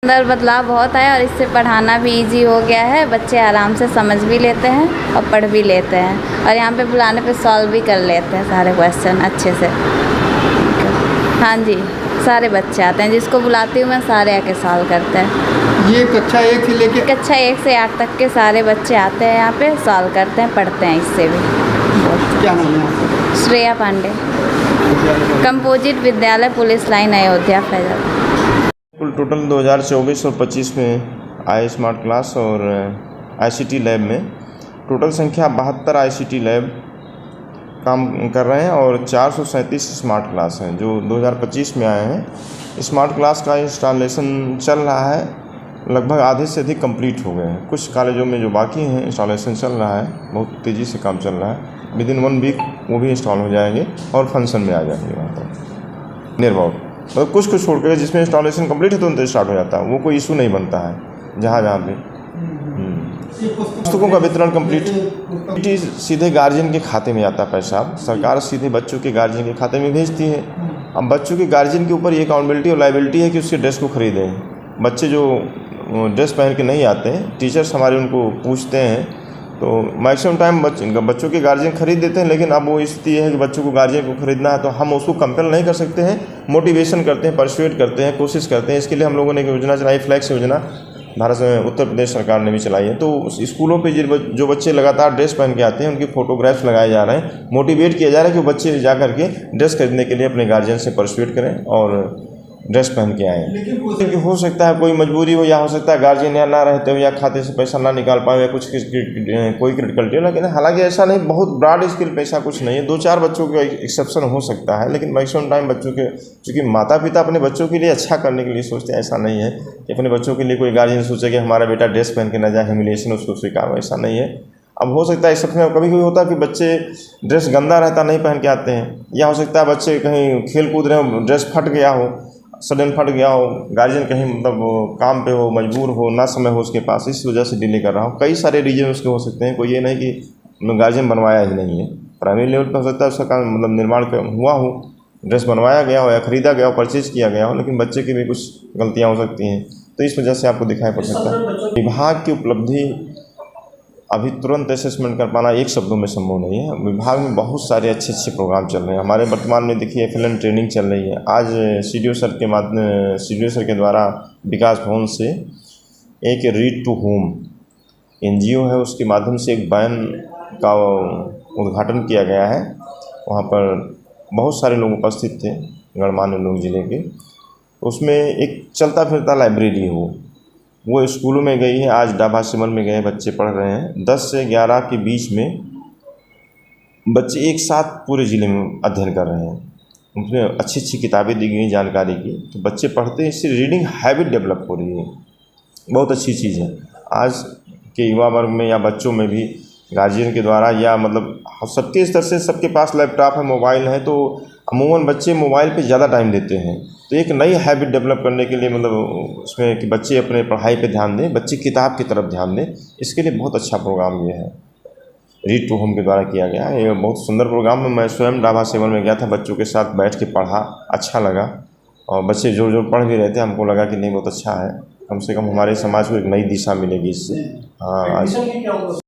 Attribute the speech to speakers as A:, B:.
A: अंदर बदलाव बहुत आया और इससे पढ़ाना भी इजी हो गया है। बच्चे आराम से समझ भी लेते हैं और पढ़ भी लेते हैं और यहाँ पे बुलाने पे सॉल्व भी कर लेते हैं सारे क्वेश्चन अच्छे से। हाँ जी, सारे बच्चे आते हैं, जिसको बुलाती हूँ मैं सारे आके सॉल्व करते हैं।
B: ये कक्षा 1 से लेके
A: कक्षा 1 से 8 तक के सारे बच्चे आते हैं यहाँ पे, सॉल्व करते हैं, पढ़ते हैं इससे भी।
B: क्या नाम है आपका?
A: श्रेया पांडे, कंपोजिट विद्यालय, पुलिस लाइन, अयोध्या, फैजाबाद।
C: कुल टोटल 2024 और 25 में आए स्मार्ट क्लास और आईसीटी लैब में टोटल संख्या 72 आईसीटी लैब काम कर रहे हैं और 437 स्मार्ट क्लास हैं जो 2025 में आए हैं। स्मार्ट क्लास का इंस्टॉलेशन चल रहा है, लगभग आधे से अधिक कंप्लीट हो गए हैं। कुछ कॉलेजों में जो बाकी हैं इंस्टॉलेशन चल रहा है, बहुत तेज़ी से काम चल रहा है। विदिन 1 वीक वो भी इंस्टॉल हो जाएंगे और फंक्शन में आ जाएंगे वहाँ पर नियर अबाउट। मतलब कुछ छोड़ कर जिसमें इंस्टॉलेशन कंप्लीट है तो स्टार्ट हो जाता है, वो कोई इशू नहीं बनता है जहाँ भी। पुस्तकों का वितरण कंप्लीट सीधे गार्जियन के खाते में जाता है पैसा। सरकार सीधे बच्चों के गार्जियन के खाते में भेजती है। अब बच्चों के गार्जियन के ऊपर ये अकाउंटेबिलिटी और लायबिलिटी है कि उसके ड्रेस को खरीदें। बच्चे जो ड्रेस पहन के नहीं आते हैं, टीचर्स हमारे उनको पूछते हैं, तो मैक्सिमम टाइम बच्चों के गार्जियन खरीद देते हैं। लेकिन अब वो स्थिति है कि बच्चों को गार्जियन को खरीदना है तो हम उसको कंपेल नहीं कर सकते हैं, मोटिवेशन करते हैं, परसुएट करते हैं, कोशिश करते हैं। इसके लिए हम लोगों ने एक योजना चलाई, फ्लैक्स योजना, भारत में उत्तर प्रदेश सरकार ने भी चलाई है। तो स्कूलों पे जो बच्चे लगातार ड्रेस पहन के आते हैं उनकी फ़ोटोग्राफ्स लगाए जा रहे हैं, मोटिवेट किया जा रहा है कि बच्चे जा करके ड्रेस खरीदने के लिए अपने गार्जियन से परसुएट करें और ड्रेस पहन के आएँ। लेकिन हो सकता है कोई मजबूरी हो, या हो सकता है गार्जियन या ना रहते हो, या खाते से पैसा ना निकाल पाए, या कुछ कोई क्रिटिकलिटी हो। लेकिन हालांकि ऐसा नहीं, बहुत ब्रॉड स्केल पैसा कुछ नहीं है। 2-4 बच्चों का एक्सेप्शन हो सकता है, लेकिन मैक्सिमम टाइम बच्चों के, चूँकि माता पिता अपने बच्चों के लिए अच्छा करने के लिए सोचते हैं। ऐसा नहीं है कि अपने बच्चों के लिए कोई गार्जियन सोचे कि हमारा बेटा ड्रेस पहन के ना जाए, ह्यूमिलिएशन उसको स्वीकार हो, ऐसा नहीं है। अब हो सकता है एक्सेप्शन कभी कभी होता है कि बच्चे ड्रेस गंदा रहता नहीं पहन के आते हैं, या हो सकता है बच्चे कहीं खेल कूद रहे हो, ड्रेस फट गया हो, सडन फट गया हो, गार्जियन कहीं मतलब काम पे हो, मजबूर हो, ना समय हो उसके पास, इस वजह से डिले कर रहा हो। कई सारे रीजन उसके हो सकते हैं, कोई ये नहीं कि गार्जियन बनवाया ही नहीं है। प्राइमरी लेवल पर हो सकता है उसका काम मतलब निर्माण हुआ हो, ड्रेस बनवाया गया हो या ख़रीदा गया हो, परचेज किया गया हो, लेकिन बच्चे की भी कुछ गलतियाँ हो सकती हैं, तो इस वजह से आपको दिखाई पड़ सकता है। विभाग की उपलब्धि अभी तुरंत असेसमेंट कर पाना एक शब्दों में संभव नहीं है। विभाग में बहुत सारे अच्छे प्रोग्राम चल रहे हैं। हमारे वर्तमान में देखिए FLN ट्रेनिंग चल रही है। आज CDO सर के द्वारा विकास भवन से एक रीड टू होम NGO है, उसके माध्यम से एक वैन का उद्घाटन किया गया है। वहाँ पर बहुत सारे लोग उपस्थित थे, गणमान्य लोग जिले के। उसमें एक चलता फिरता लाइब्रेरी हो, वो स्कूलों में गई है। आज डाबा सिमल में गए, बच्चे पढ़ रहे हैं। 10 से 11 के बीच में बच्चे एक साथ पूरे ज़िले में अध्ययन कर रहे हैं। उनमें अच्छी किताबें दी गई जानकारी की, तो बच्चे पढ़ते हैं, इससे रीडिंग हैबिट डेवलप हो रही है। बहुत अच्छी चीज़ है। आज के युवा वर्ग में या बच्चों में भी गार्जियन के द्वारा या मतलब सबके स्तर से सबके पास लैपटॉप है, मोबाइल है, तो अमूमन बच्चे मोबाइल पे ज़्यादा टाइम देते हैं। तो एक नई हैबिट डेवलप करने के लिए मतलब उसमें कि बच्चे अपने पढ़ाई पे ध्यान दें, बच्चे किताब की तरफ ध्यान दें, इसके लिए बहुत अच्छा प्रोग्राम ये है, रीड टू होम के द्वारा किया गया है। ये बहुत सुंदर प्रोग्राम है। मैं स्वयं डाबा सेवन में गया था, बच्चों के साथ बैठ के पढ़ा, अच्छा लगा। और बच्चे जो पढ़ भी रहे थे, हमको लगा कि नहीं बहुत अच्छा है, कम से कम हमारे समाज को एक नई दिशा मिलेगी इससे। हाँ।